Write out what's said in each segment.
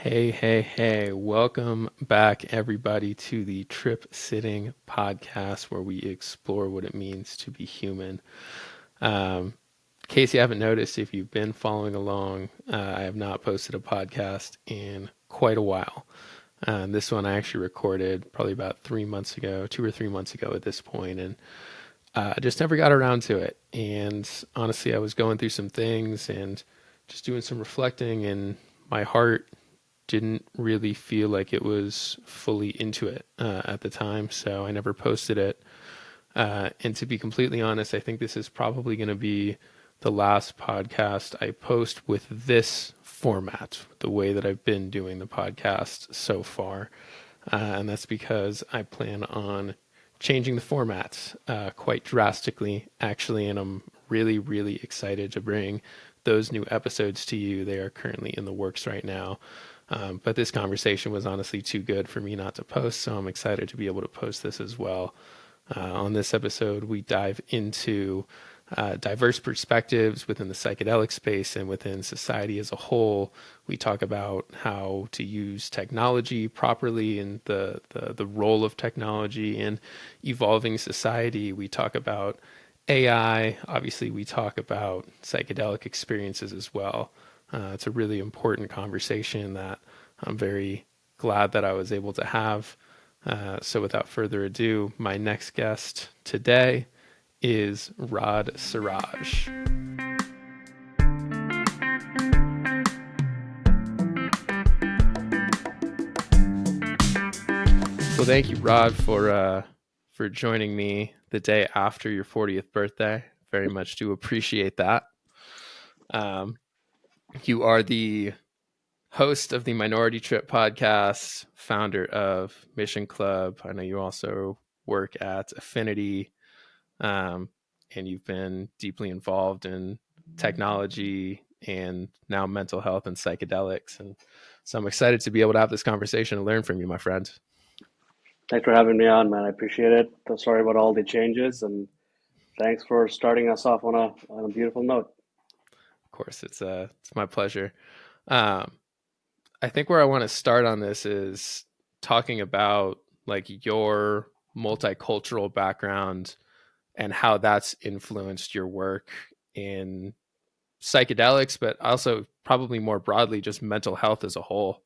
Hey. Welcome back, everybody, to the Trip Sitting podcast where we explore what it means to be human. In case you haven't noticed, if you've been following along, I have not posted a podcast in quite a while. This one I actually recorded probably about 3 months ago, 2 or 3 months ago at this point, and I just never got around to it. And honestly, I was going through some things and just doing some reflecting, and my heart didn't really feel like it was fully into it at the time, so I never posted it. And to be completely honest, I think this is probably going to be the last podcast I post with this format, the way that I've been doing the podcast so far. And that's because I plan on changing the format quite drastically, actually, and I'm really excited to bring those new episodes to you. They are currently in the works right now. But this conversation was honestly too good for me not to post, so I'm excited to be able to post this as well. On this episode, we dive into diverse perspectives within the psychedelic space and within society as a whole. We talk about how to use technology properly and the role of technology in evolving society. We talk about AI. Obviously, we talk about psychedelic experiences as well. It's a really important conversation that I'm very glad that I was able to have. So without further ado, my next guest today is Raad Seraj. Well, thank you, Raad, for joining me the day after your 40th birthday. Very much do appreciate that. You are the host of the Minority Trip podcast, founder of Mission Club. I know you also work at Affinity, and you've been deeply involved in technology and now mental health and psychedelics. And so I'm excited to be able to have this conversation and learn from you, my friend. Thanks for having me on, man. I appreciate it. I'm sorry about all the changes, and thanks for starting us off on a beautiful note. Of course, it's my pleasure. Um, I think where I want to start on this is talking about like your multicultural background and how that's influenced your work in psychedelics, but also probably more broadly, just mental health as a whole.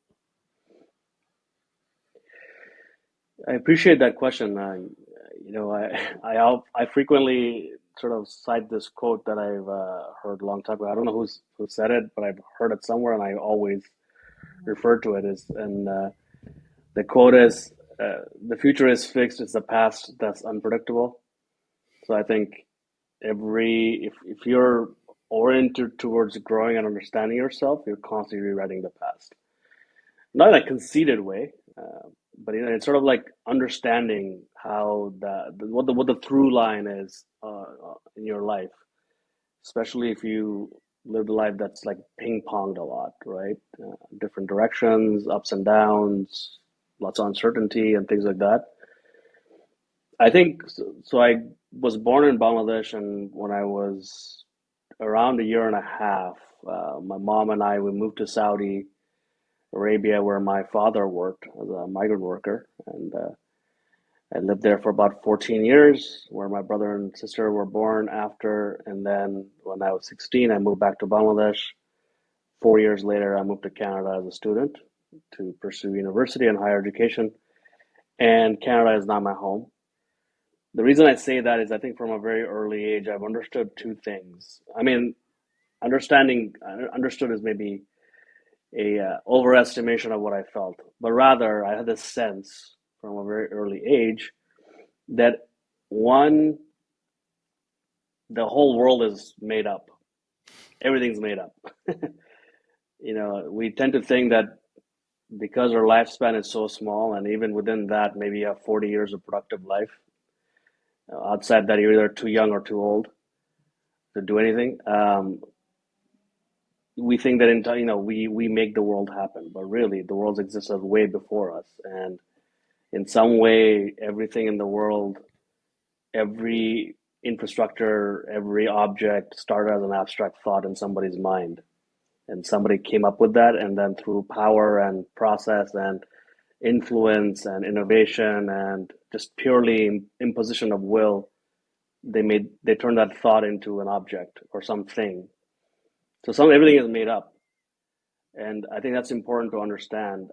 I appreciate that question. I frequently sort of cite this quote that I've heard a long time ago. I don't know who said it, but I've heard it somewhere, and I always refer to it as. And the quote is, "The future is fixed; it's the past that's unpredictable." So I think if you're oriented towards growing and understanding yourself, you're constantly rewriting the past. Not in a conceited way, but it's sort of like understanding how what the through line is in your life, especially if you lived a life that's like ping ponged a lot, right? Different directions, ups and downs, lots of uncertainty and things like that. I think so. I was born in Bangladesh, and when I was around a year and a half, my mom and I we moved to Saudi Arabia, where my father worked as a migrant worker, and I lived there for about 14 years, where my brother and sister were born after. And then when I was 16, I moved back to Bangladesh. 4 years later, I moved to Canada as a student to pursue university and higher education. And Canada is now my home. The reason I say that is I think from a very early age, I've understood two things. I mean, understood is maybe a overestimation of what I felt, but rather I had this sense from a very early age that one, the whole world is made up. Everything's made up. We tend to think that because our lifespan is so small, and even within that, maybe you have 40 years of productive life. Outside that, you're either too young or too old to do anything. We think that we make the world happen, but really the world existed way before us, and in some way, everything in the world, every infrastructure, every object started as an abstract thought in somebody's mind. and somebody came up with that, and then through power and process and influence and innovation and just purely imposition of will, they turned that thought into an object or something. So everything is made up, and I think that's important to understand,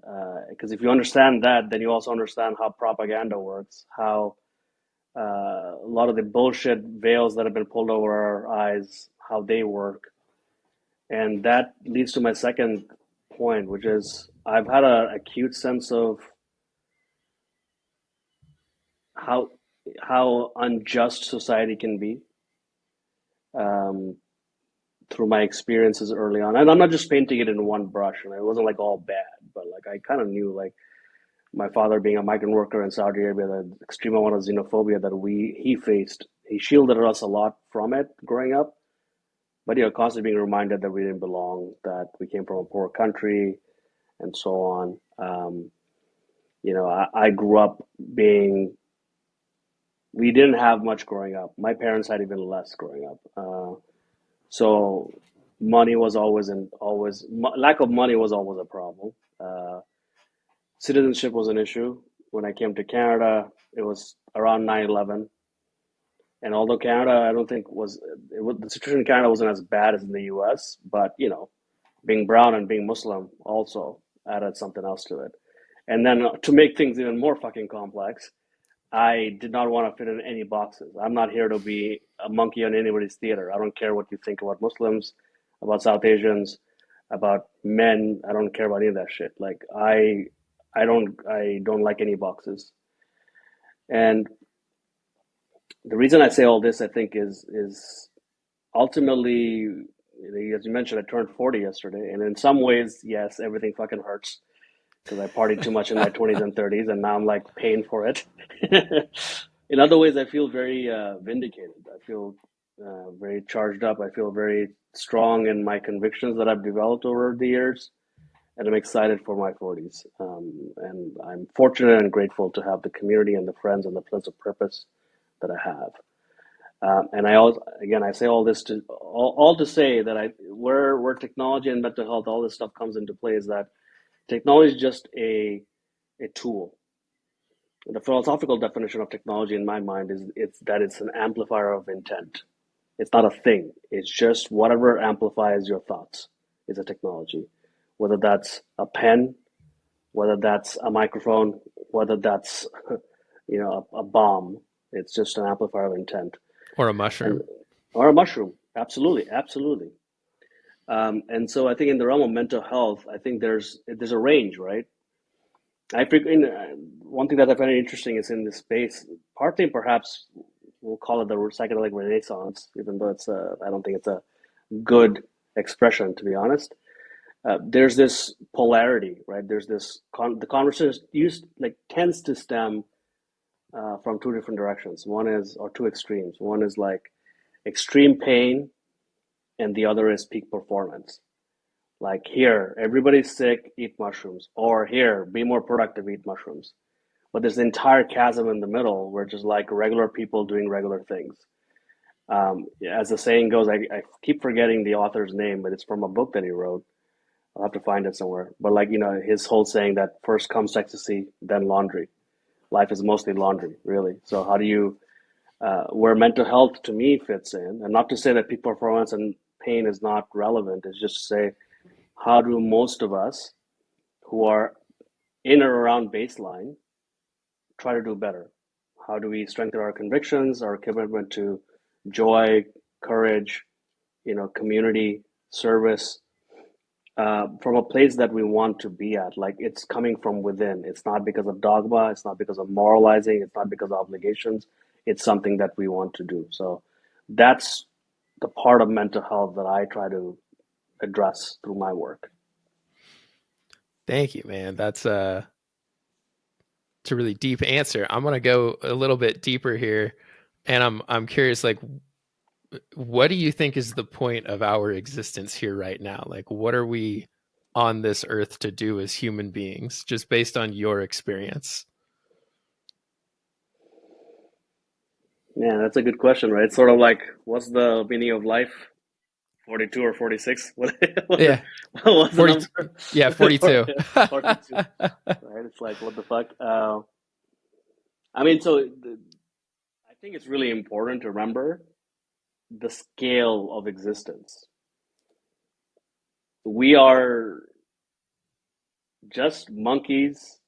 because if you understand that, then you also understand how propaganda works, how a lot of the bullshit veils that have been pulled over our eyes, how they work. And that leads to my second point, which is I've had an acute sense of how unjust society can be, um, through my experiences early on. And I'm not just painting it in one brush, and it wasn't like all bad, but like I kind of knew, like my father being a migrant worker in Saudi Arabia, the extreme amount of xenophobia that he faced. He shielded us a lot from it growing up, but constantly being reminded that we didn't belong, that we came from a poor country, and so on. I grew up being, we didn't have much growing up. My parents had even less growing up. So money was lack of money was always a problem. Uh, Citizenship was an issue. When I came to Canada, it was around 9/11. And although Canada, I don't think the situation in Canada wasn't as bad as in the US, but being brown and being Muslim also added something else to it. And then to make things even more fucking complex, I did not want to fit in any boxes. I'm not here to be a monkey on anybody's theater. I don't care what you think about Muslims, about South Asians, about men. I don't care about any of that shit. Like I don't like any boxes. And the reason I say all this, I think, is ultimately, as you mentioned, I turned 40 yesterday, and in some ways, yes, everything fucking hurts because I partied too much in my 20s and 30s, and now I'm like paying for it. In other ways, I feel very vindicated. I feel very charged up. I feel very strong in my convictions that I've developed over the years, and I'm excited for my 40s. And I'm fortunate and grateful to have the community and the friends and the sense of purpose that I have. And I say all this to all to say that where technology and mental health, all this stuff comes into play is that technology is just a tool. The philosophical definition of technology in my mind is it's an amplifier of intent. It's not a thing. It's just whatever amplifies your thoughts is a technology. Whether that's a pen, whether that's a microphone, whether that's a bomb. It's just an amplifier of intent. Or a And mushroom. or a mushroom. Absolutely, absolutely. And so I think in the realm of mental health, I think there's a range, right? One thing that I find interesting is in this space, partly perhaps we'll call it the psychedelic renaissance, even though I don't think it's a good expression, to be honest. There's this polarity, right? There's the conversation tends to stem from two different directions. Or two extremes. One is like extreme pain, and the other is peak performance. Like here, everybody's sick, eat mushrooms. Or here, be more productive, eat mushrooms. But there's an entire chasm in the middle where just like regular people doing regular things. As the saying goes, I keep forgetting the author's name, but it's from a book that he wrote. I'll have to find it somewhere. But like, his whole saying that first comes ecstasy, then laundry. Life is mostly laundry, really. So how do you, where mental health to me fits in, and not to say that peak performance and pain is not relevant, is just to say, how do most of us who are in or around baseline try to do better? How do we strengthen our convictions, our commitment to joy, courage, community, service, from a place that we want to be at? Like it's coming from within. It's not because of dogma. It's not because of moralizing. It's not because of obligations. It's something that we want to do. So that's the part of mental health that I try to address through my work. Thank you, man. It's a really deep answer. I'm gonna go a little bit deeper here, and I'm curious, like, what do you think is the point of our existence here right now? Like, what are we on this earth to do as human beings, just based on your experience? Yeah, that's a good question, right? It's sort of like, what's the meaning of life 42 or 46. Yeah, What was the 40. number? Yeah, 42. 42. Right? It's like, what the fuck? I mean, so I think it's really important to remember the scale of existence. We are just monkeys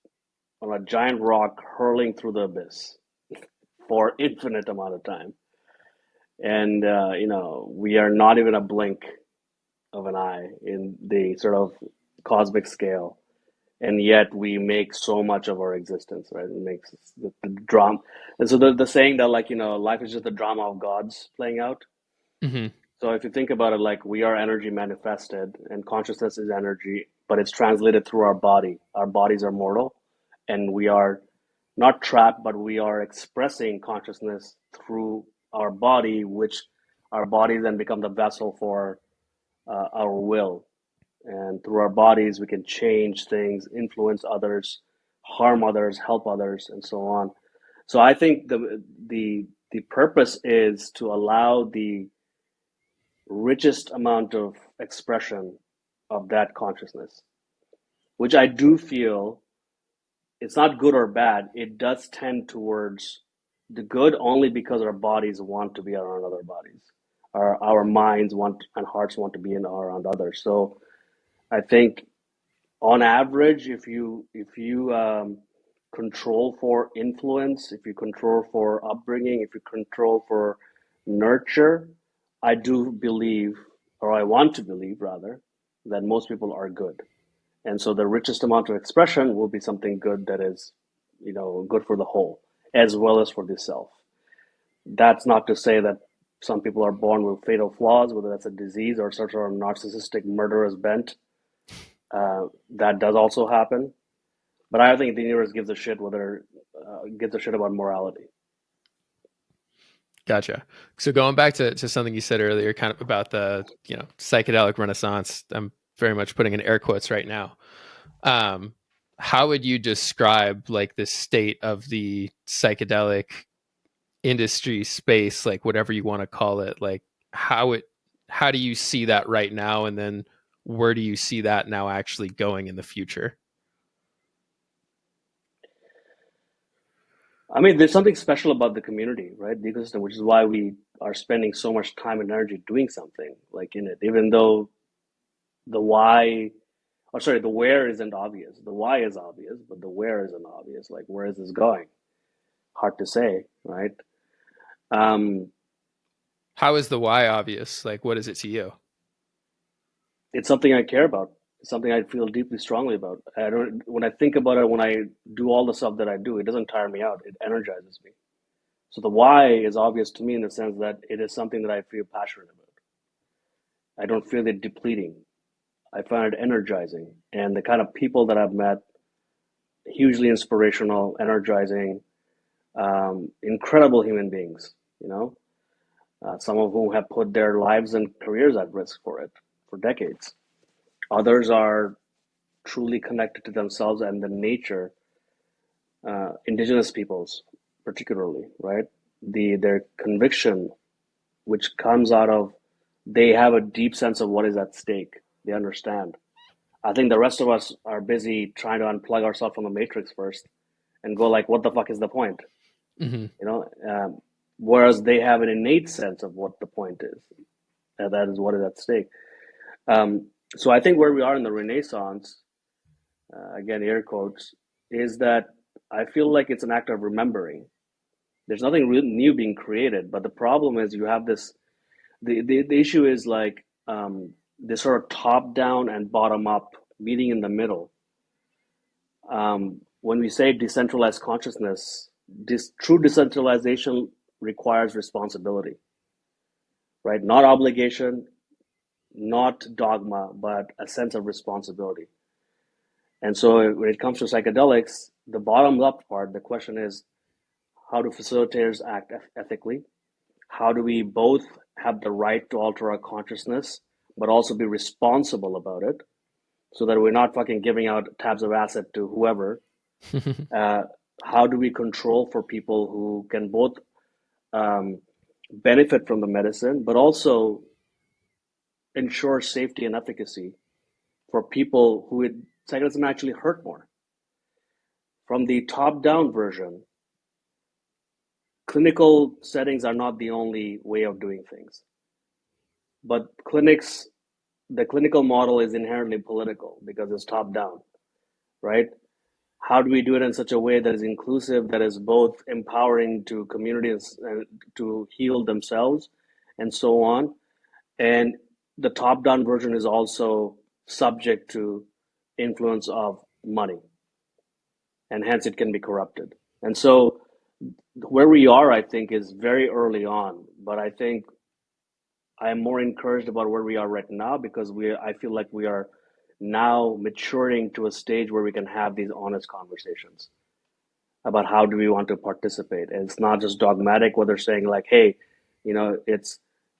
on a giant rock hurling through the abyss for infinite amount of time. And, we are not even a blink of an eye in the sort of cosmic scale. And yet we make so much of our existence, right? It makes the drama. And so the saying that, like, life is just the drama of gods playing out. Hmm. So if you think about it, like, we are energy manifested, and consciousness is energy, but it's translated through our body. Our bodies are mortal, and we are not trapped, but we are expressing consciousness through our body, which our bodies then become the vessel for our will. And through our bodies, we can change things, influence others, harm others, help others, and so on. So I think the purpose is to allow the richest amount of expression of that consciousness, which I do feel it's not good or bad. It does tend towards the good only because our bodies want to be around other bodies. Our minds want and hearts want to be in around others. So I think on average, if you control for influence, if you control for upbringing, if you control for nurture, I do believe, or I want to believe rather, that most people are good. And so the richest amount of expression will be something good that is, good for the whole, as well as for the self. That's not to say that some people are born with fatal flaws, whether that's a disease or such sort of narcissistic murderous bent. That does also happen. But I don't think the universe gives a shit about morality. Gotcha. So going back to something you said earlier, kind of about the psychedelic renaissance. I'm very much putting in air quotes right now. Um, how would you describe like the state of the psychedelic industry space, like whatever you want to call it? Like how it how do you see that right now, and then where do you see that now actually going in the future? I mean, there's something special about the community, right? The ecosystem, which is why we are spending so much time and energy doing something like in it, even though the why, or sorry, the where isn't obvious. The why is obvious, but the where isn't obvious. Like, where is this going? Hard to say, right? Um, How is the why obvious? Like what is it to you? it's something I care about. It's something I feel deeply strongly about. I don't, when I think about it, when I do all the stuff that I do, it doesn't tire me out. It energizes me. So the why is obvious to me in the sense that it is something that I feel passionate about. I don't feel it depleting. I find it energizing. And the kind of people that I've met, hugely inspirational, energizing, incredible human beings, some of whom have put their lives and careers at risk for it for decades. Others are truly connected to themselves and the nature, indigenous peoples, particularly, right? Their conviction, which comes out of they have a deep sense of what is at stake. They understand. I think the rest of us are busy trying to unplug ourselves from the matrix first and go like, what the fuck is the point? Hmm. You know, whereas they have an innate sense of what the point is, and that is what is at stake. So I think where we are in the Renaissance, again, air quotes, is that I feel like it's an act of remembering. There's nothing really new being created, but the problem is you have this. The issue is like this sort of top down and bottom up meeting in the middle. When we say decentralized consciousness, this true decentralization requires responsibility, right? Not obligation, not dogma, but a sense of responsibility. And so when it comes to psychedelics, the bottom left part, the question is how do facilitators act ethically? How do we both have the right to alter our consciousness, but also be responsible about it so that we're not fucking giving out tabs of acid to whoever? Uh, how do we control for people who can both um, benefit from the medicine, but also ensure safety and efficacy for people who psychedelics may actually hurt more. From the top-down version, clinical settings are not the only way of doing things, but the clinical model is inherently political because it's top-down, right? How do we do it in such a way that is inclusive, that is both empowering to communities to heal themselves and so on? And the top-down version is also subject to influence of money, and hence it can be corrupted. And so where we are, I think, is very early on, but I think I am more encouraged about where we are right now because I feel like we are now maturing to a stage where we can have these honest conversations about how do we want to participate. And it's not just dogmatic, where they're saying like, hey, it's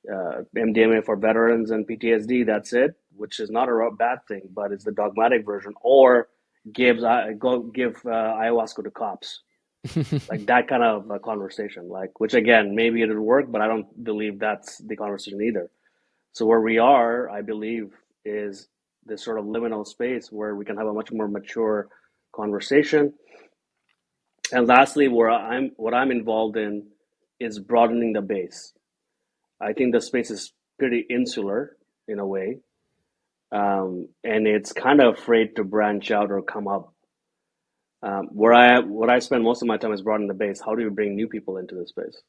MDMA for veterans and PTSD, that's it, which is not a bad thing, but it's the dogmatic version, or go give ayahuasca to cops, like that kind of a conversation, like, which again, maybe it'll work, but I don't believe that's the conversation either. So where we are, I believe, is this sort of liminal space where we can have a much more mature conversation. And lastly, what I'm involved in is broadening the base. I think the space is pretty insular in a way, and it's kind of afraid to branch out or come up. What I spend most of my time is broadening the base. How do you bring new people into the space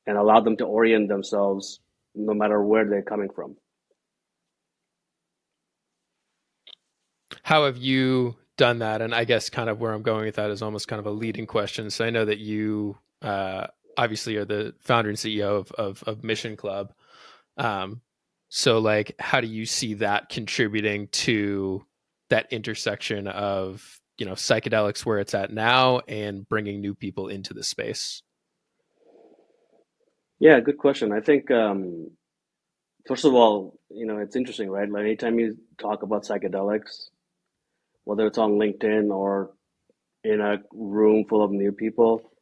and allow them to orient themselves no matter where they're coming from? How have you done that? And I guess kind of where I'm going with that is almost kind of a leading question. So I know that you obviously are the founder and CEO of Mission Club. Um, so like, how do you see that contributing to that intersection of, psychedelics where it's at now and bringing new people into the space? Yeah, good question. I think first of all, it's interesting, right? Like anytime you talk about psychedelics, whether it's on LinkedIn or in a room full of new people,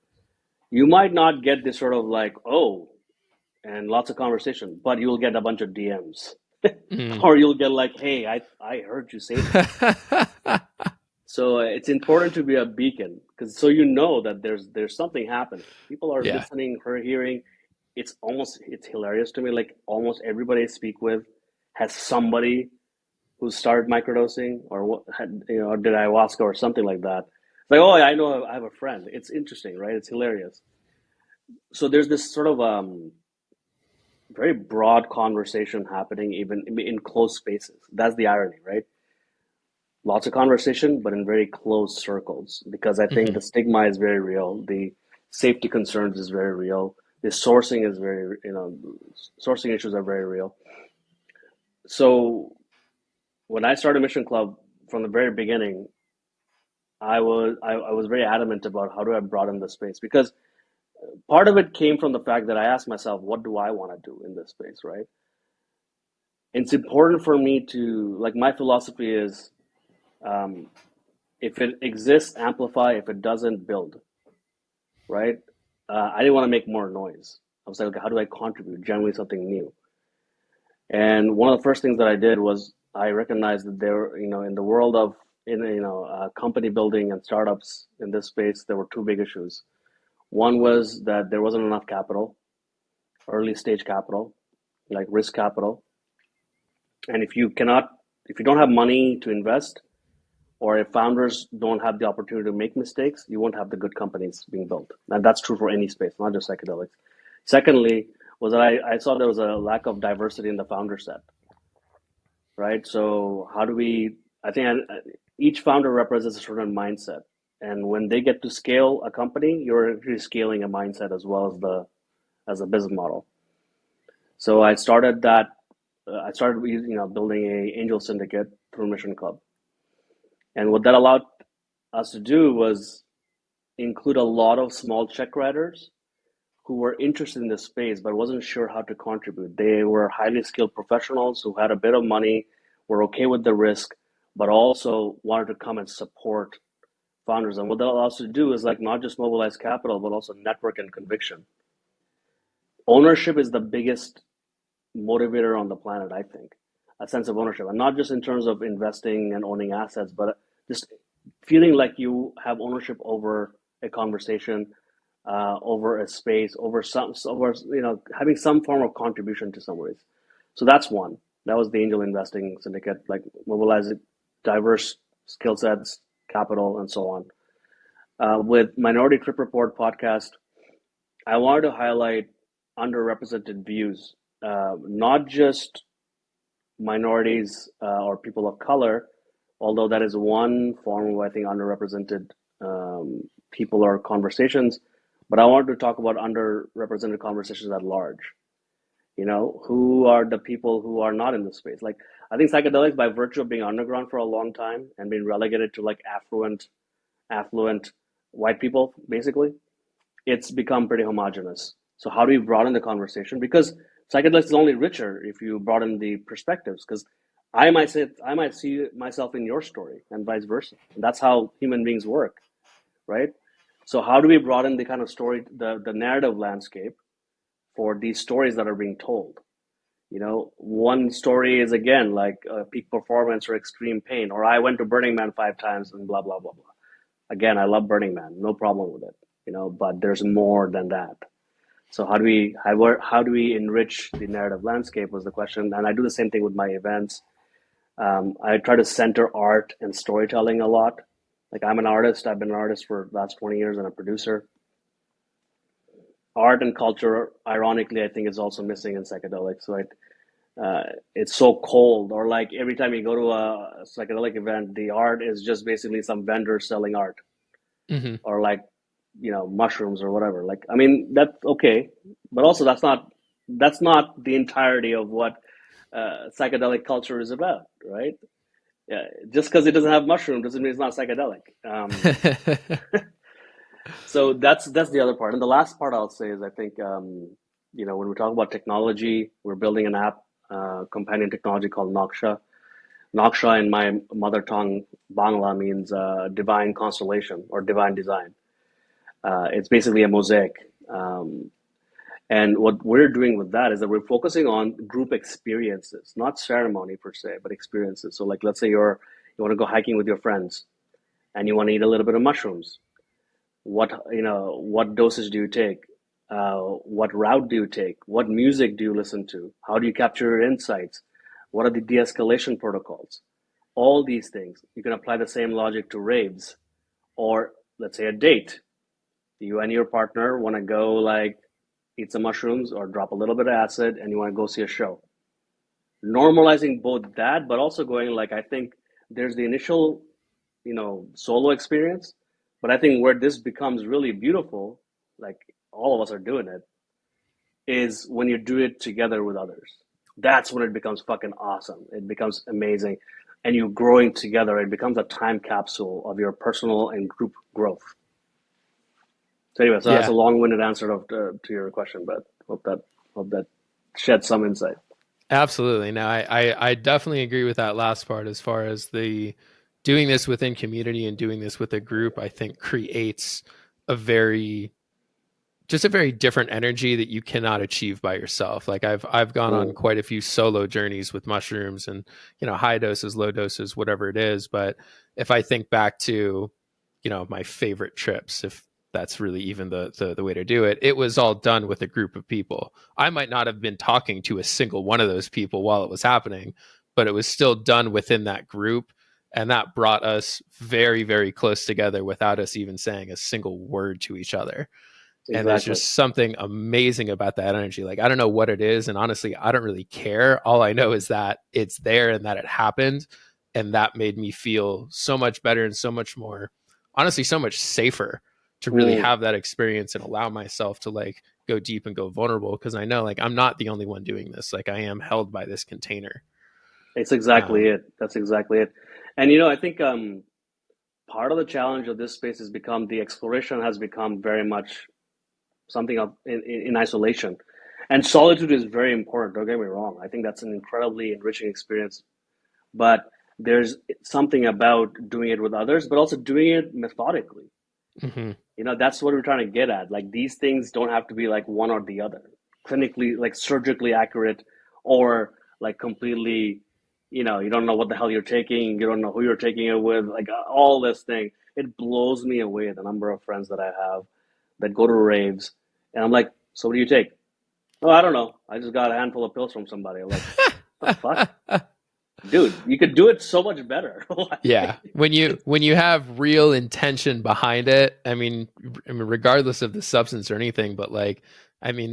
you might not get this sort of like, oh, and lots of conversation, but you'll get a bunch of DMs. Mm. Or you'll get like, hey, I heard you say this. So it's important to be a beacon because so you know that there's something happening. People are Yeah. listening, hearing. It's hilarious to me. Like almost everybody I speak with has somebody who started microdosing or what had, or did ayahuasca or something like that. It's like, oh, I know I have a friend. It's interesting, right? It's hilarious. So there's this sort of very broad conversation happening even in closed spaces. That's the irony, right? Lots of conversation, but in very closed circles, because I think Hmm. the stigma is very real. The safety concerns is very real. The sourcing is very, sourcing issues are very real. So when I started Mission Club from the very beginning, I was very adamant about how do I broaden the space because part of it came from the fact that I asked myself, what do I want to do in this space, right? It's important for me to like my philosophy is um, if it exists, amplify. If it doesn't, build. Right? I didn't want to make more noise. I was like, okay, how do I contribute? Generally, something new. And one of the first things that I did was I recognized that there, in the world of company building and startups in this space, there were two big issues. One was that there wasn't enough capital, early stage capital, like risk capital. And if you don't have money to invest, or if founders don't have the opportunity to make mistakes, you won't have the good companies being built. And that's true for any space, not just psychedelics. Secondly, was that I saw there was a lack of diversity in the founder set, right? So how do we, I think each founder represents a certain mindset. And when they get to scale a company, you're actually scaling a mindset as well as as a business model. So I started that. I started, building a angel syndicate through Mission Club, and what that allowed us to do was include a lot of small check writers who were interested in this space but wasn't sure how to contribute. They were highly skilled professionals who had a bit of money, were okay with the risk, but also wanted to come and support founders. And what that allows us to do is like not just mobilize capital, but also network and conviction. Ownership is the biggest motivator on the planet, I think. A sense of ownership. And not just in terms of investing and owning assets, but just feeling like you have ownership over a conversation, over a space, over having some form of contribution to some ways. So that's one. That was the angel investing syndicate, like mobilizing diverse skill sets, capital, and so on. With Minority Trip Report podcast, I wanted to highlight underrepresented views, not just minorities or people of color, although that is one form of, I think, underrepresented people or conversations. But I wanted to talk about underrepresented conversations at large. Who are the people who are not in the space? Like, I think psychedelics, by virtue of being underground for a long time and being relegated to like affluent white people, basically, it's become pretty homogenous. So how do we broaden the conversation? Because psychedelics is only richer if you broaden the perspectives. Because I might see myself in your story, and vice versa. And that's how human beings work, right? So how do we broaden the kind of story, the narrative landscape for these stories that are being told? One story is again like peak performance or extreme pain, or I went to Burning Man 5 times and blah blah blah blah. Again, I love Burning Man, no problem with it, but there's more than that. So how do we enrich the narrative landscape was the question, and I do the same thing with my events. I try to center art and storytelling a lot. Like, I'm an artist. I've been an artist for the last 20 years and a producer. Art and culture, ironically, I think is also missing in psychedelics. Right? It's so cold, or like every time you go to a psychedelic event, the art is just basically some vendor selling art, Hmm. or like mushrooms or whatever. Like, I mean, that's okay, but also that's not the entirety of what psychedelic culture is about, right? Yeah, just because it doesn't have mushroom doesn't mean it's not psychedelic. So that's the other part, and the last part I'll say is I think when we talk about technology, we're building an app, companion technology called Naksha. Naksha in my mother tongue Bangla means divine constellation or divine design. It's basically a mosaic. And what we're doing with that is that we're focusing on group experiences, not ceremony per se, but experiences. So, like, let's say you want to go hiking with your friends and you want to eat a little bit of mushrooms. What dosage do you take? What route do you take? What music do you listen to? How do you capture your insights? What are the de-escalation protocols? All these things. You can apply the same logic to raves, or let's say a date. You and your partner want to go like eat some mushrooms or drop a little bit of acid and you want to go see a show. Normalizing both that, but also going like, I think there's the initial, solo experience, but I think where this becomes really beautiful, like all of us are doing it, is when you do it together with others. That's when it becomes fucking awesome. It becomes amazing. And you're growing together. It becomes a time capsule of your personal and group growth. So anyway, so that's a Yeah, long-winded answer to your question, but hope that sheds some insight. absolutely. No, I definitely agree with that last part as far as the doing this within community and doing this with a group, I think creates a very just a very different energy that you cannot achieve by yourself. Like I've gone on Mm, quite a few solo journeys with mushrooms and high doses, low doses, whatever it is, but if I think back to my favorite trips, if that's really even the way to do it, it was all done with a group of people. I might not have been talking to a single one of those people while it was happening, but it was still done within that group, and that brought us very, very close together without us even saying a single word to each other. And there's exactly. just something amazing about that energy. Like, I don't know what it is, and honestly I don't really care. All I know is that it's there and that it happened, and that made me feel so much better and so much more, honestly, so much safer to really Mm, have that experience and allow myself to like go deep and go vulnerable, because I know like I'm not the only one doing this. Like, I am held by this container. it's exactly um it. That's exactly it. And I think part of the challenge of this space has become the exploration has become very much something of in isolation, and solitude is very important. Don't get me wrong. I think that's an incredibly enriching experience, but there's something about doing it with others, but also doing it methodically. mhm. That's what we're trying to get at. Like, these things don't have to be like one or the other, clinically, like surgically accurate, or like completely, you don't know what the hell you're taking, you don't know who you're taking it with, like all this thing. It blows me away the number of friends that I have that go to raves, and I'm like, so what do you take? Oh, I don't know. I just got a handful of pills from somebody. I'm like, the fuck, dude, you could do it so much better. Yeah, when you have real intention behind it, I mean, regardless of the substance or anything, but like, I mean,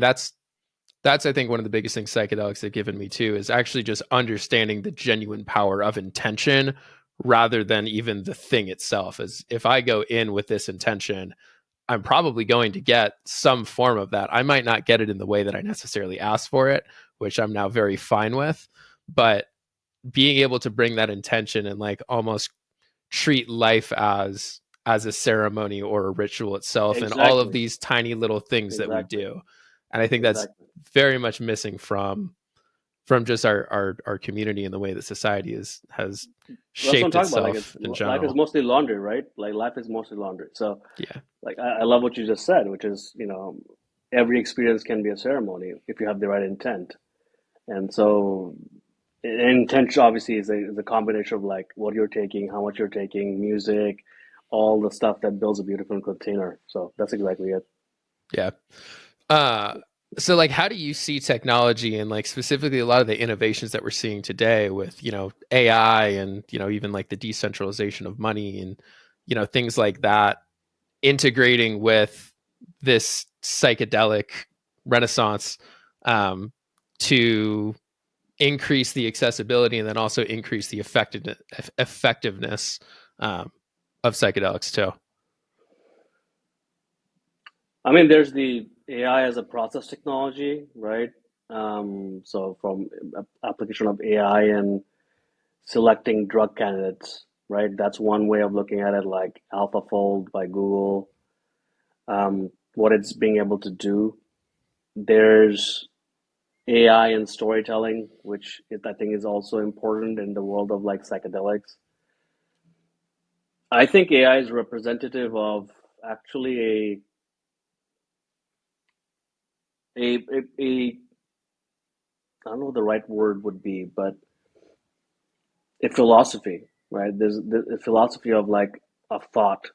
that's I think one of the biggest things psychedelics have given me too is actually just understanding the genuine power of intention rather than even the thing itself. As if I go in with this intention, I'm probably going to get some form of that. I might not get it in the way that I necessarily asked for it, which I'm now very fine with, but being able to bring that intention and like almost treat life as a ceremony or a ritual itself and all of Exactly, these tiny little things that we exactly, do. And I think that's exactly. very much missing from just our community and the way that society has That's what I'm shaped talking about. Like, itself it's in life is general. mostly laundry, right? Like, life is mostly laundry. So, Yeah. like, I love what you just said, which is, every experience can be a ceremony if you have the right intent. And so, intent obviously is a combination of like what you're taking, how much you're taking, music, all the stuff that builds a beautiful container. So that's exactly it. Yeah. Uh, so like, how do you see technology and like specifically a lot of the innovations that we're seeing today with, AI and, even like the decentralization of money and, things like that integrating with this psychedelic renaissance um, to increase the accessibility and then also increase the effectiveness um, of psychedelics too. I mean, there's the AI as a process technology, right? So from application of AI and selecting drug candidates, right? That's one way of looking at it, like AlphaFold by Google, what it's being able to do. There's AI and storytelling, which I think is also important in the world of like psychedelics. I think AI is representative of actually a I don't know what the right word would be, but a philosophy, right? There's a philosophy of like a thought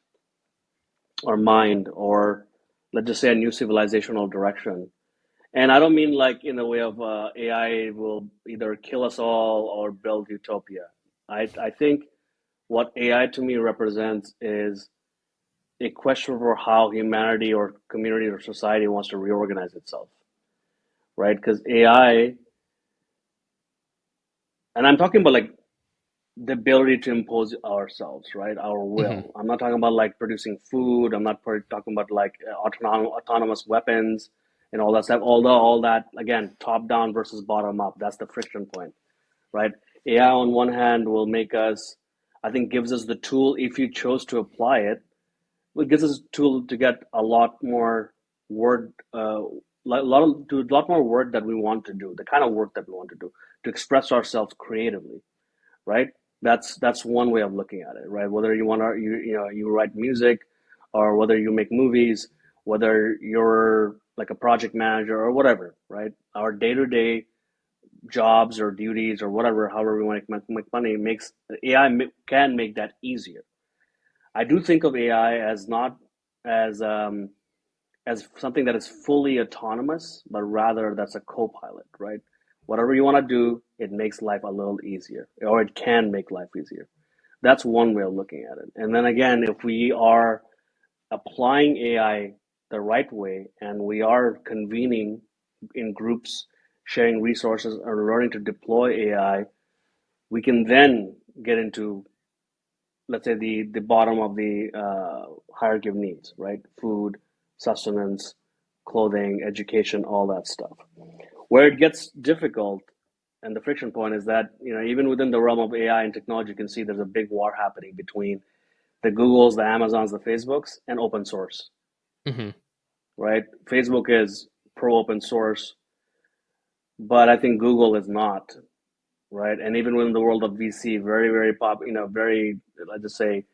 or mind, or let's just say a new civilizational direction. And I don't mean like in the way of AI will either kill us all or build utopia. I think what AI to me represents is a question for how humanity or community or society wants to reorganize itself, right? Because AI, and I'm talking about like the ability to impose ourselves, right? Our Hmm. will. I'm not talking about like producing food. I'm not talking about like autonomous weapons and all that stuff. Although all that again, top down versus bottom up. That's the friction point, right? AI on one hand will make us, I think, gives us the tool if you chose to apply it. It gives us a tool to get a lot more word, do a lot more work that we want to do, the kind of work that we want to do, to express ourselves creatively, right? That's one way of looking at it, right? Whether you want to you write music, or whether you make movies, whether you're like a project manager or whatever, right? Our day to day jobs or duties or whatever, however we want to make money, makes AI can make that easier. I do think of AI as not as as something that is fully autonomous, but rather that's a co-pilot, right? Whatever you want to do, it makes life a little easier, or it can make life easier. That's one way of looking at it. And then again, if we are applying AI the right way and we are convening in groups, sharing resources, or learning to deploy AI, we can then get into, let's say, the bottom of the hierarchy of needs, right? Food, sustenance, clothing, education, all that stuff. Where it gets difficult and the friction point is that, even within the realm of AI and technology, you can see there's a big war happening between the Googles, the Amazons, the Facebooks, and open source, Hmm. right? Facebook is pro open source, but I think Google is not, right? And even within the world of VC, very, very very, let's just say,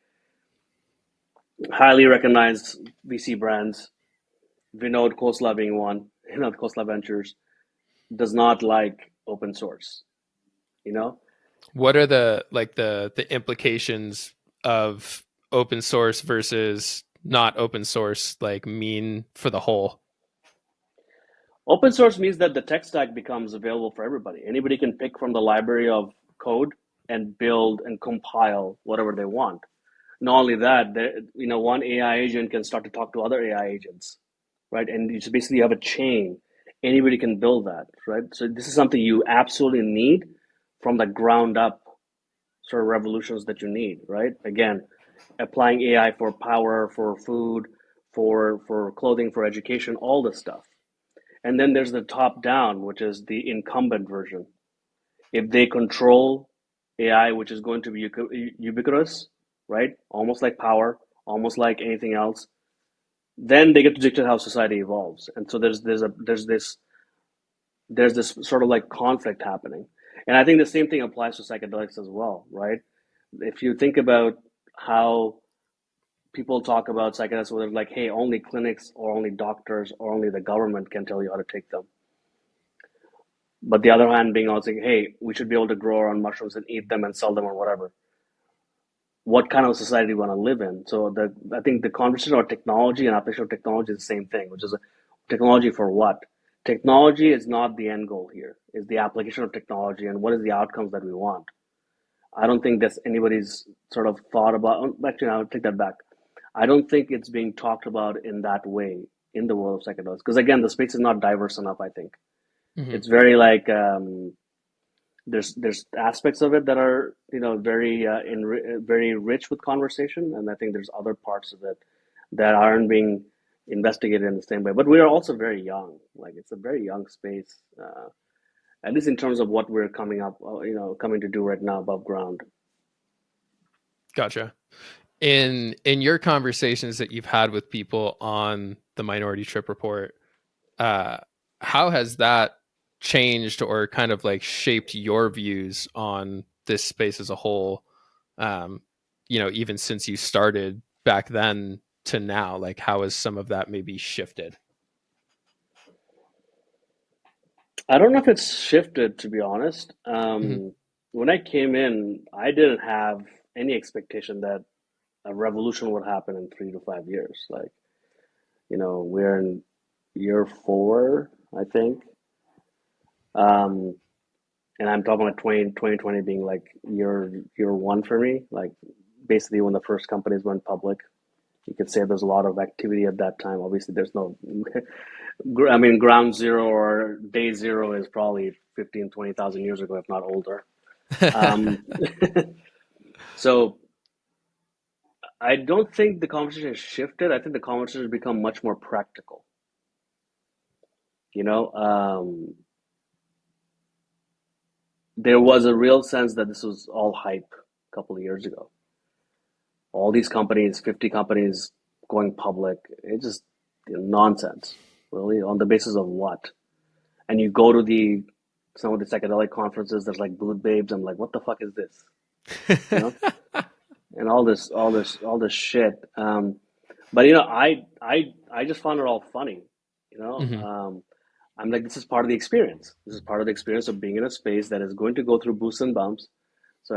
highly recognized VC brands, Vinod Khosla being one, Khosla Ventures, does not like open source, you know? What are the implications of open source versus not open source like mean for the whole? Open source means that the tech stack becomes available for everybody. Anybody can pick from the library of code and build and compile whatever they want. Not only that, one AI agent can start to talk to other AI agents, right? And you just basically have a chain. Anybody can build that, right? So this is something you absolutely need from the ground up sort of revolutions that you need, right? Again, applying AI for power, for food, for clothing, for education, all this stuff. And then there's the top down, which is the incumbent version. If they control AI, which is going to be ubiquitous, right? Almost like power, almost like anything else, then they get to dictate how society evolves. And so there's this sort of like conflict happening. And I think the same thing applies to psychedelics as well, right? If you think about how people talk about psychedelics, whether like, hey, only clinics or only doctors or only the government can tell you how to take them. But the other hand being also, hey, we should be able to grow our own mushrooms and eat them and sell them or whatever. What kind of society we want to live in? So I think the conversation about technology and application of technology is the same thing, which is technology for what? Technology is not the end goal here. It's the application of technology and what is the outcomes that we want. I don't think that's anybody's sort of thought about. Actually, I'll take that back. I don't think it's being talked about in that way in the world of psychedelics. Because again, the space is not diverse enough, I think. Mm-hmm. It's very like there's aspects of it that are very very rich with conversation, and I think there's other parts of it that aren't being investigated in the same way. But we are also very young. Like it's a very young space, at least in terms of what we're coming to do right now above ground. Gotcha. In your conversations that you've had with people on the Minority Trip Report, uh, how has that changed or kind of like shaped your views on this space as a whole? Um, even since you started back then to now, like how has some of that maybe shifted? I don't know if it's shifted, to be honest. Hmm. When I came in, I didn't have any expectation that a revolution would happen in 3 to 5 years. Like, we're in year four, I think. Um, and I'm talking about 2020 being like year one for me. Like, basically, when the first companies went public, you could say there's a lot of activity at that time. Obviously, there's no, I mean, ground zero or day zero is probably 15, 20,000 years ago, if not older. Um, so I don't think the conversation has shifted. I think the conversation has become much more practical. You know, there was a real sense that this was all hype a couple of years ago. All these companies, 50 companies going public, it's just nonsense, really, on the basis of what? And you go to some of the psychedelic conferences, there's like booth babes. I'm like, what the fuck is this? You know, and all this shit. But I just found it all funny. You know, Hmm. I'm like, this is part of the experience. This is part of the experience of being in a space that is going to go through boosts and bumps. So,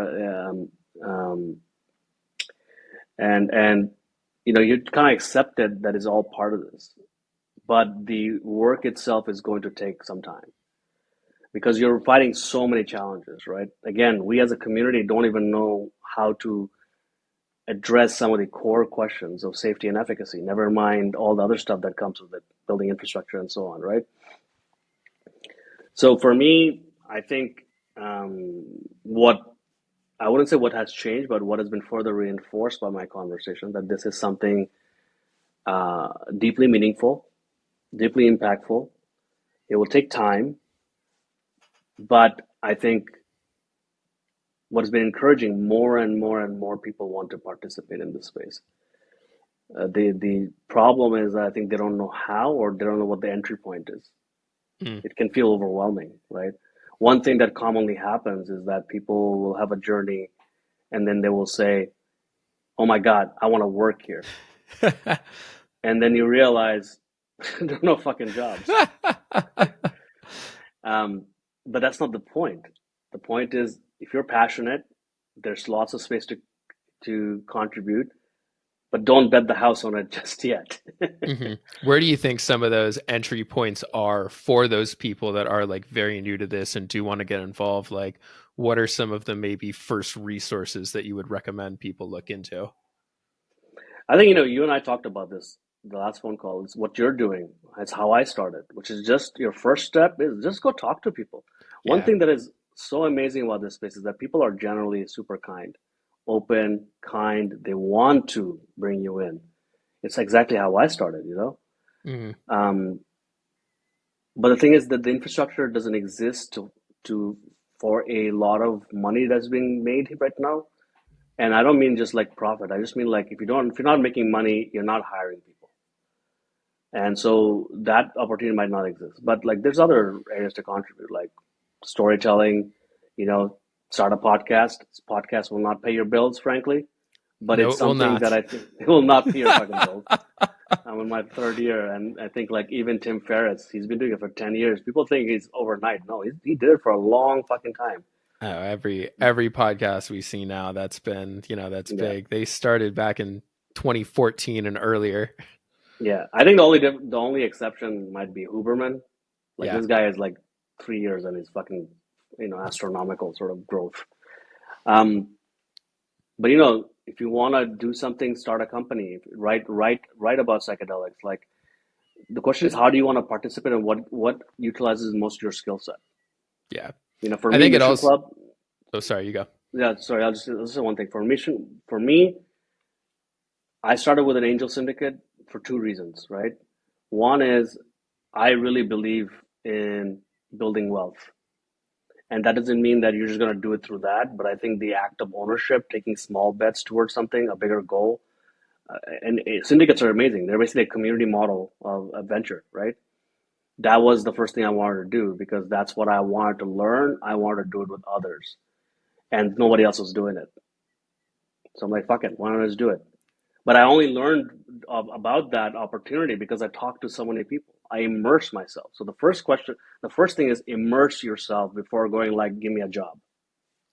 and you kind of accept it that is all part of this. But the work itself is going to take some time because you're fighting so many challenges, right? Again, we as a community don't even know how to address some of the core questions of safety and efficacy, never mind all the other stuff that comes with it, building infrastructure and so on, right? So for me, I think what I wouldn't say what has changed, but what has been further reinforced by my conversation that this is something deeply meaningful, deeply impactful. It will take time, but I think what has been encouraging more and more and more people want to participate in this space. The problem is that I think they don't know how or they don't know what the entry point is. Mm. It can feel overwhelming, right? One thing that commonly happens is that people will have a journey and then they will say, "Oh my God, I want to work here," and then you realize there are no fucking jobs. Um, but that's not the point. The point is, if you're passionate, there's lots of space to contribute, but don't bet the house on it just yet. Hmm. Where do you think some of those entry points are for those people that are like very new to this and do want to get involved? Like, what are some of the maybe first resources that you would recommend people look into? I think, you and I talked about this the last phone call. It's what you're doing. It's how I started, which is just your first step is just go talk to people. One Yeah. thing that is so amazing about this space is that people are generally super kind, open, kind. They want to bring you in. It's exactly how I started. Hmm. Um, but the thing is that the infrastructure doesn't exist to for a lot of money that's being made right now. And I don't mean just like profit. I just mean like if you're not making money, you're not hiring people. And so that opportunity might not exist. But like there's other areas to contribute, like storytelling, you know, start a podcast. This podcast will not pay your bills, frankly, but No, it's it will something that not. I think it will not pay your fucking bills. I'm in my third year, and I think like even Tim Ferriss, he's been doing it for 10 years. People think he's overnight. No, he did it for a long fucking time. Oh, every podcast we see now that's been, that's Yeah. big. They started back in 2014 and earlier. Yeah. I think the only exception might be Huberman. Like Yeah. this guy is like 3 years and he's fucking, astronomical sort of growth. Um, but if you want to do something, start a company, write about psychedelics. Like the question is, how do you want to participate and what utilizes most of your skill set? Yeah. For I me, think it Mission also, Club. oh, sorry, you go. Yeah, sorry, I'll just say one thing. For me, I started with an angel syndicate for two reasons, right? One is I really believe in building wealth. And that doesn't mean that you're just going to do it through that, but I think the act of ownership, taking small bets towards something, a bigger goal, and syndicates are amazing. They're basically a community model of a venture, right? That was the first thing I wanted to do because that's what I wanted to learn. I wanted to do it with others, and nobody else was doing it. So I'm like, fuck it, why don't I just do it? But I only learned about that opportunity because I talked to so many people. I immersed myself. So the first thing is immerse yourself before going like, give me a job.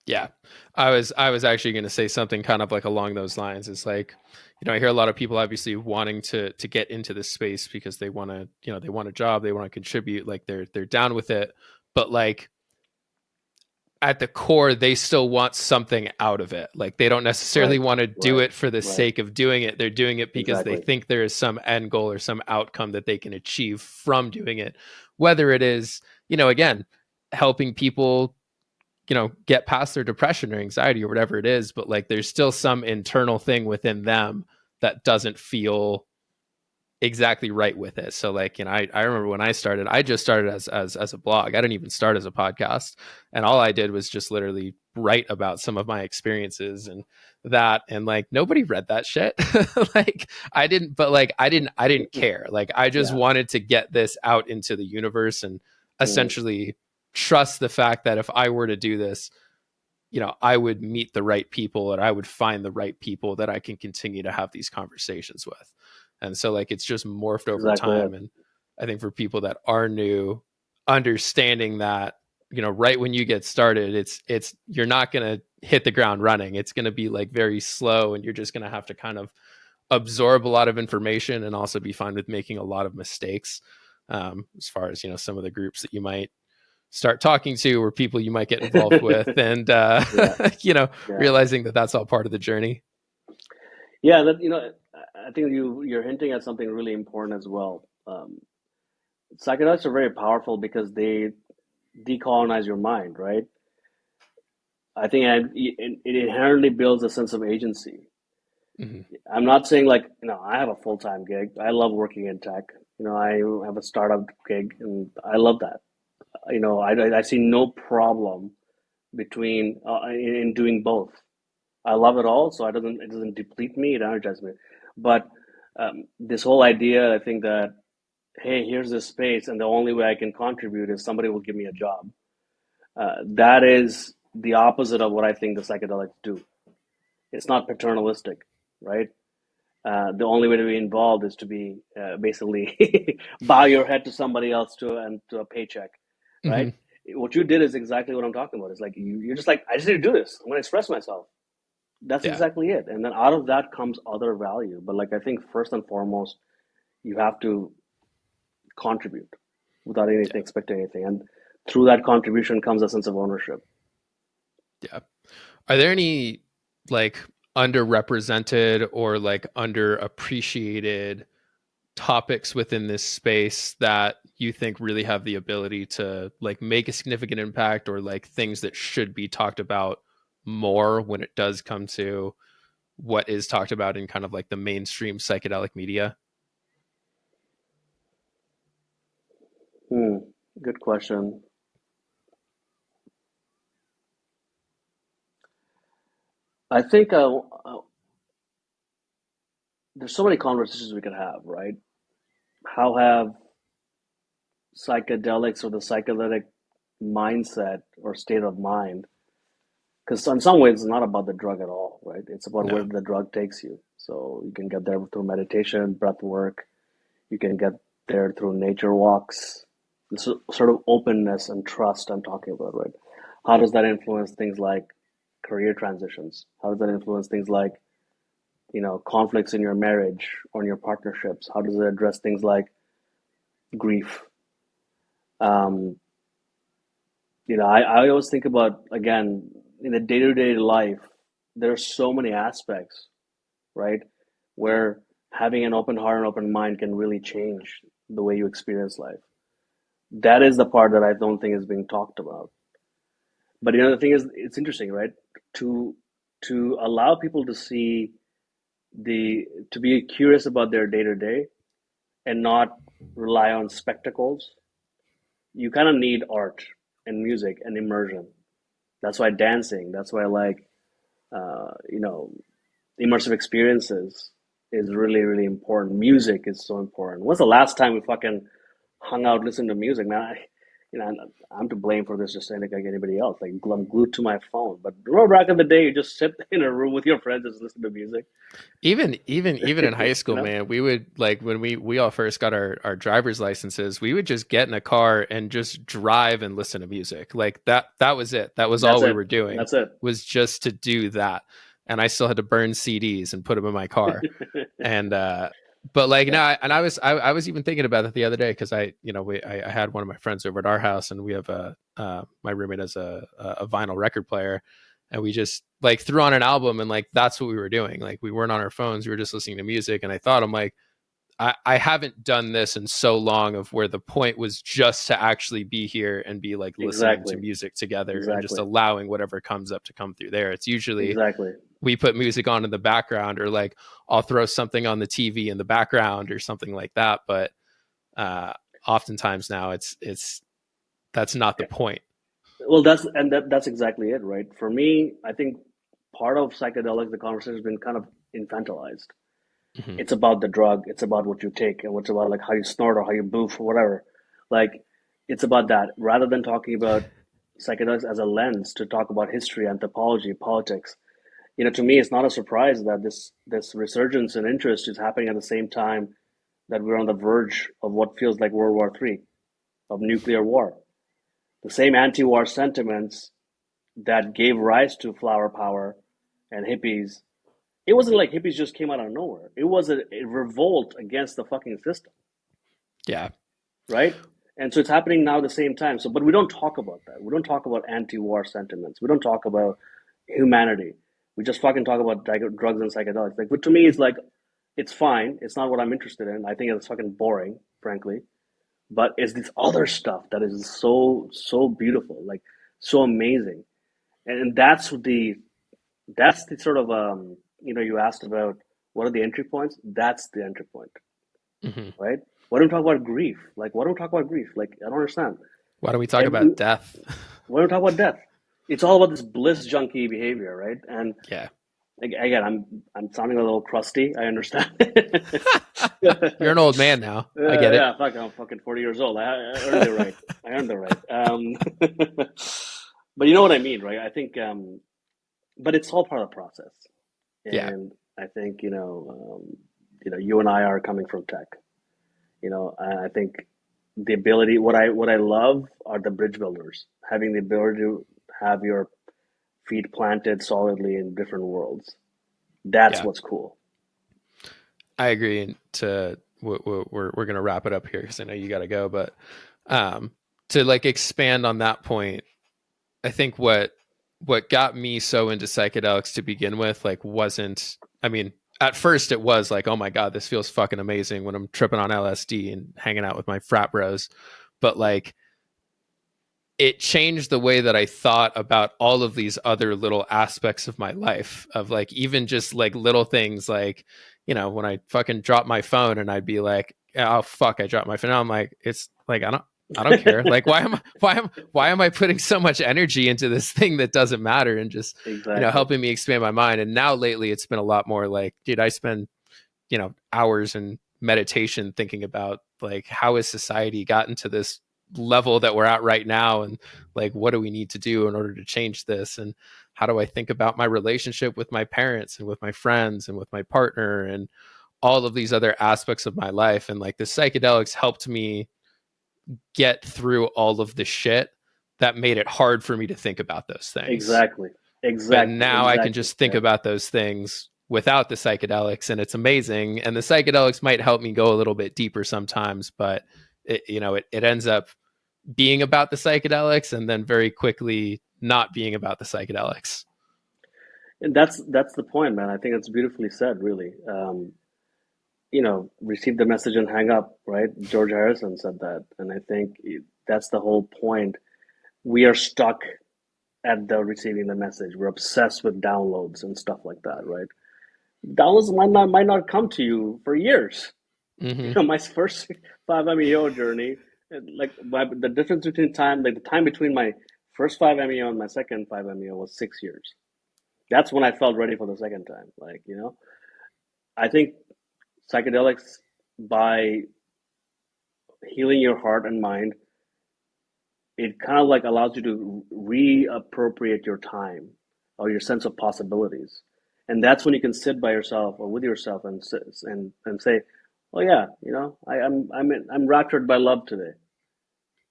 Yeah. I was actually going to say something kind of like along those lines. It's like, I hear a lot of people obviously wanting to get into this space because they want to, they want a job, they want to contribute, like they're down with it, but like at the core they still want something out of it. Like they don't necessarily Right, want to do right, it for the right. sake of doing it. They're doing it because they Exactly. think there is some end goal or some outcome that they can achieve from doing it, whether it is, again, helping people, get past their depression or anxiety or whatever it is, but like there's still some internal thing within them that doesn't feel exactly right with it. So like, I remember when I started, I just started as a blog. I didn't even start as a podcast. And all I did was just literally write about some of my experiences and that, and like nobody read that shit. Like I didn't, but like I didn't care. Like I just Yeah. wanted to get this out into the universe and Mm, essentially trust the fact that if I were to do this, I would meet the right people and I would find the right people that I can continue to have these conversations with. And so like it's just morphed that's over exactly time. it. And I think for people that are new, understanding that, right when you get started, it's you're not gonna hit the ground running. It's gonna be like very slow and you're just gonna have to kind of absorb a lot of information and also be fine with making a lot of mistakes. As far as, some of the groups that you might start talking to or people you might get involved with, and Yeah, yeah, realizing that that's all part of the journey. yeah. That I think you're hinting at something really important as well. Psychedelics are very powerful because they decolonize your mind, right? I think it inherently builds a sense of agency. Hmm. I'm not saying like, I have a full-time gig. I love working in tech. I have a startup gig and I love that. I see no problem between in doing both. I love it all, so it doesn't deplete me, it energizes me. But this whole idea, I think that, hey, here's this space, and the only way I can contribute is somebody will give me a job. That is the opposite of what I think the psychedelics do. It's not paternalistic, right? The only way to be involved is to be basically bow your head to somebody else to and to a paycheck, Hmm. right? what you did is exactly what I'm talking about. It's like you're just like, I just need to do this. I'm going to express myself. That's Yeah. exactly it. And then out of that comes other value. But like, I think first and foremost, you have to contribute without anything, Yeah. expecting anything. And through that contribution comes a sense of ownership. Yeah. Are there any like underrepresented or like underappreciated topics within this space that you think really have the ability to like make a significant impact, or like things that should be talked about more when it does come to what is talked about in kind of like the mainstream psychedelic media? Hmm. Good question. I think there's so many conversations we could have, right? How have psychedelics or the psychedelic mindset or state of mind, because in some ways it's not about the drug at all, right? It's about where No. the drug takes you. So you can get there through meditation, breath work. You can get there through nature walks. This sort of openness and trust I'm talking about, right? How does that influence things like career transitions? How does that influence things like, conflicts in your marriage or in your partnerships? How does it address things like grief? Um, I always think about, again, in the day-to-day life, there are so many aspects, right? Where having an open heart and open mind can really change the way you experience life. That is the part that I don't think is being talked about. But the thing is, it's interesting, right? To to allow people to see to be curious about their day to day and not rely on spectacles. You kind of need art and music and immersion. That's why dancing. That's why I like, uh, you know, immersive experiences is really, really important. Music is so important. When's the last time we fucking hung out, listened to music? Man, I'm to blame for this just saying like anybody else. Like I'm glued to my phone. But remember back in the day, you just sit in a room with your friends and just listen to music. Even in high you school, know? man, we would like when we all first got our driver's licenses, we would just get in a car and just drive and listen to music. Like that was it. That was all That's we it. were doing, That's it. was just to do that. And I still had to burn CDs and put them in my car. And but like Yeah. now, and I was even thinking about it the other day, because I had one of my friends over at our house, and we have my roommate has a vinyl record player, and we just like threw on an album, and like that's what we were doing. Like we weren't on our phones, we were just listening to music. And I thought, I'm like, I haven't done this in so long, of where the point was just to actually be here and be like listening to Exactly. music together and just Exactly. allowing whatever comes up to come through there. It's usually Exactly. we put music on in the background, or like I'll throw something on the TV in the background or something like that. But uh, oftentimes now it's that's not the Yeah. point. Well, that's exactly it, right? For me, I think part of psychedelics, the conversation has been kind of infantilized. Hmm. It's about the drug, it's about what you take, and what's about like how you snort or how you boof or whatever. Like, it's about that rather than talking about psychedelics as a lens to talk about history, anthropology, politics. To me, it's not a surprise that this resurgence in interest is happening at the same time that we're on the verge of what feels like World War III, of nuclear war. The same anti-war sentiments that gave rise to flower power and hippies. It wasn't like hippies just came out of nowhere. It was a revolt against the fucking system, Yeah. right? And so it's happening now at the same time. So, but we don't talk about that. We don't talk about anti-war sentiments. We don't talk about humanity. We just fucking talk about drugs and psychedelics. Like, but to me, it's like it's fine. It's not what I'm interested in. I think it's fucking boring, frankly. But it's this other stuff that is so beautiful, like so amazing. And that's the sort of you asked about what are the entry points. That's the entry point, Hmm. right? Why don't we talk about grief? Like, why don't we talk about grief? Like, I don't understand. Why don't we talk Every, about death? why don't we talk about death? It's all about this bliss junkie behavior, right? And Yeah. again, I'm sounding a little crusty. I understand. You're an old man now. I get it. Yeah, fuck, I'm fucking 40 years old. I earned the right. I earned the right. But you know what I mean, right? I think, but it's all part of the process. Yeah. And I think, you and I are coming from tech. I think the ability, what I love are the bridge builders, having the ability to have your feet planted solidly in different worlds. That's Yeah, what's cool. I agree. And we're gonna wrap it up here because I know you got to go, but um, to like expand on that point, I think what got me so into psychedelics to begin with, like, wasn't, I mean, at first it was like, oh my god, this feels fucking amazing when I'm tripping on LSD and hanging out with my frat bros, but like it changed the way that I thought about all of these other little aspects of my life, of like even just like little things like, when I fucking drop my phone and I'd be like, oh fuck, I dropped my phone. I'm like, it's like, I don't care. Like, why am I putting so much energy into this thing that doesn't matter, and just, Exactly. helping me expand my mind. And now lately it's been a lot more like, dude, I spend, hours in meditation thinking about like, how has society gotten to this level that we're at right now, and like, what do we need to do in order to change this, and how do I think about my relationship with my parents and with my friends and with my partner and all of these other aspects of my life. And like the psychedelics helped me get through all of the shit that made it hard for me to think about those things. Exactly. But Exactly. now I can Exactly. just think Yeah. about those things without the psychedelics, and it's amazing. And the psychedelics might help me go a little bit deeper sometimes, but it ends up being about the psychedelics and then very quickly not being about the psychedelics. And that's the point, man. I think it's beautifully said, really. Receive the message and hang up, right? George Harrison said that. And I think that's the whole point. We are stuck at the receiving the message. We're obsessed with downloads and stuff like that, right? Downloads might not come to you for years. Hmm. My first 5 MEO journey, like the difference between time, like the time between my first 5 MEO and my second 5 MEO was 6 years. That's when I felt ready for the second time. I think psychedelics, by healing your heart and mind, it kind of like allows you to reappropriate your time or your sense of possibilities. And that's when you can sit by yourself or with yourself and say, "Oh yeah, I'm raptured by love today."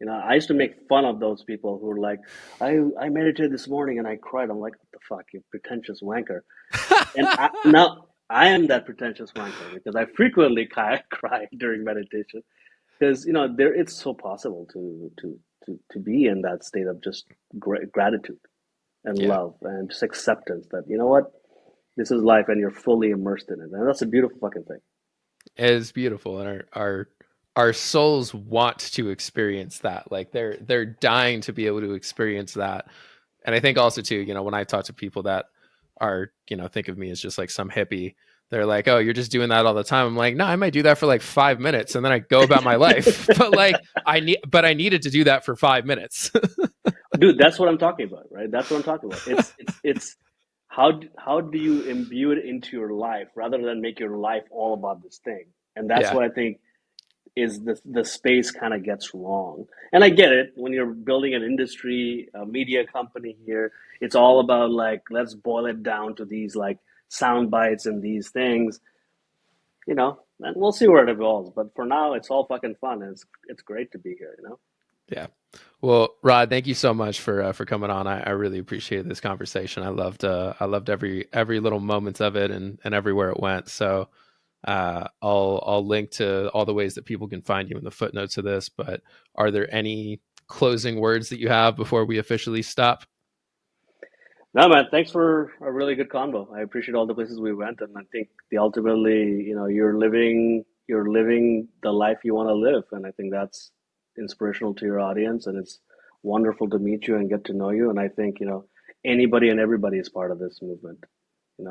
I used to make fun of those people who were like, "I meditated this morning and I cried." I'm like, "What the fuck, you pretentious wanker." And now I am that pretentious wanker because I frequently cry during meditation, because there it's so possible to be in that state of just gratitude and Yeah, love and just acceptance that, what, this is life and you're fully immersed in it, and that's a beautiful fucking thing. it is beautiful, and our souls want to experience that. Like they're dying to be able to experience that. And I think also too, when I talk to people that are, think of me as just like some hippie, they're like, oh, you're just doing that all the time. I'm like, no, I might do that for like 5 minutes and then I go about my life. But like I needed to do that for 5 minutes. Dude, that's what I'm talking about, right? That's what I'm talking about. It's how do you imbue it into your life rather than make your life all about this thing? And that's Yeah. what I think is the space kind of gets wrong. And I get it, when you're building an industry, a media company here, it's all about like, let's boil it down to these like sound bites and these things, and we'll see where it evolves. But for now, it's all fucking fun, and it's great to be here. Yeah. Well, Rod, thank you so much for coming on. I really appreciated this conversation. I loved every little moment of it, and everywhere it went. So I'll link to all the ways that people can find you in the footnotes of this. But are there any closing words that you have before we officially stop? No, man, thanks for a really good convo. I appreciate all the places we went, and I think ultimately, you're living the life you want to live, and I think that's inspirational to your audience, and it's wonderful to meet you and get to know you. And I think, anybody and everybody is part of this movement. You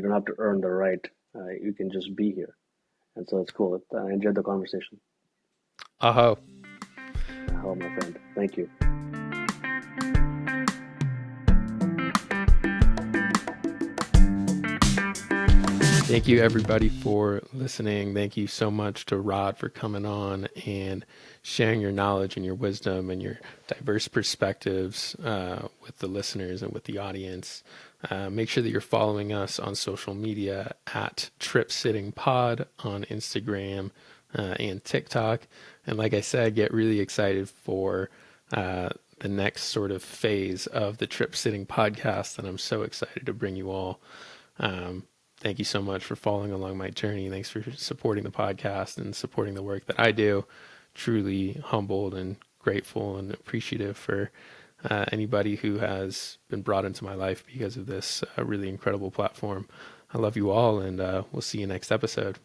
don't have to earn the right. You can just be here, and so it's cool. I enjoyed the conversation. Aho. Oh, my friend, thank you. Thank you, everybody, for listening. Thank you so much to Rod for coming on and sharing your knowledge and your wisdom and your diverse perspectives with the listeners and with the audience. Make sure that you're following us on social media at Trip Sitting Pod on Instagram. and TikTok. And like I said, get really excited for uh, the next sort of phase of the Trip Sitting podcast. And I'm so excited to bring you all. Um, Thank you so much for following along my journey. Thanks for supporting the podcast and supporting the work that I do. Truly humbled and grateful and appreciative for anybody who has been brought into my life because of this really incredible platform. I love you all, and we'll see you next episode.